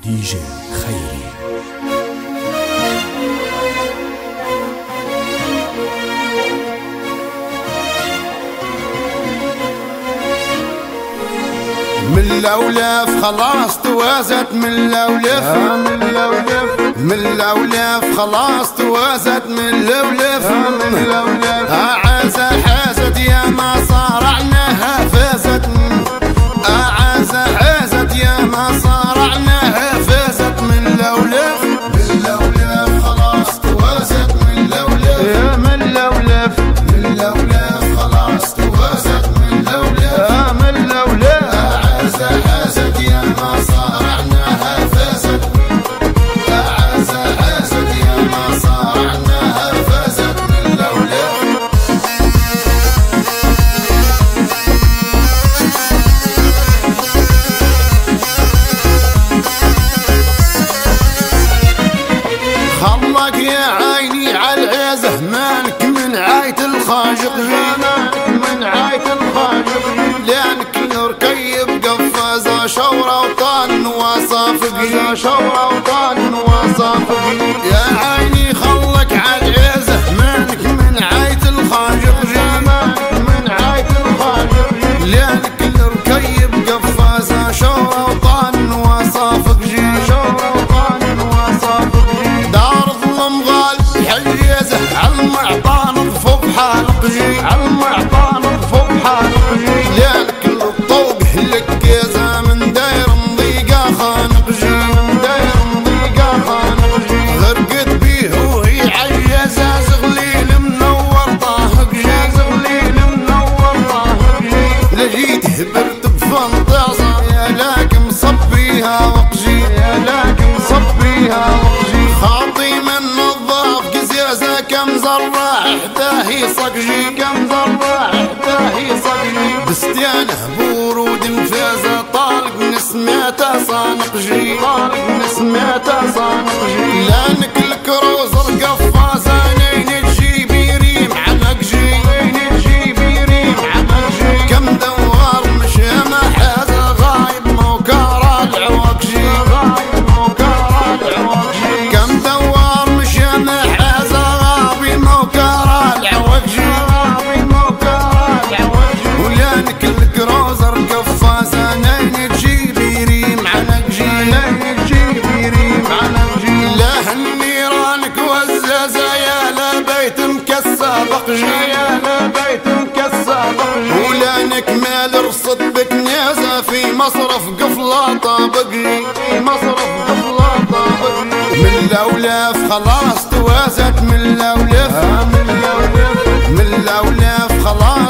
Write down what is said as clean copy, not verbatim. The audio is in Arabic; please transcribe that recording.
دي جي خيري. من اللولف خلاص توازت من اللولف من اللولف خلاص توازت من اللولف عازة حازت يا ما صارعناها فازت عازت يا ما صارعناها فازت من اللولف خلاص توازت من اللولف يا من اللولف خلاص توازت من اللولف من اللولف عازت يا ما صارعناها فازت عازت يا ما صارعناها فازت من اللولف خلق يا عيني عالعزه مالك من عاية الخاجق من عاية الخاجق لانك الركيب قفازة شورة وطان وصافقي شورة وطان وصافقي يا عيني خلق عالعزه مالك من عاية الخاجق من عاية الخاجق لانك الركيب قفازة شورة وطان وصافقي شورة وطان وصافقي دار ظلم غال حجيزه عالمعطان ضفوف حالقجي عالمعطان ضفوف حالقجي لانك الطوق هلكيزه من داير مضيقه خانقجي من داير مضيقه خانقجي غرقت بيه وهي عجزه زغليل منور طاهقجي زغليل منور طاهقجي لقيت هبرت بفنطاصه يا لك مصبيها وقجي يا لك مصبيها وقجي خاطي من نظاف قزيزه كم زرع حداهي صقجي كم زرع حداهي صقجي بستيانه بورود نفازه طالق نسميته صانقجي طالق نسميته صانقجي لانك الكروزر قفازه نين تجيبي ريم عنقجي نين تجيبي ريم عنقجي كم دوار مشى ما حازه غايب موكار العوقجي غايب موكار العوقجي كم دوار مشى ما حازه غابي موكار العوقجي غابي موكار العوقجي ولانك الكروزر قفازه نين تجيبي ريم عنقجي نين تجيبي ريم عنقجي لا النيرانك وزازه يا لبيت مكسى بقجي يا لبيت مكسى بقجي ولانك مال رصد بك نيازه في مصرف قفله طابقي في مصرف قفله طابقي من اللولف خلاص توازت من اللولف من اللولف خلاص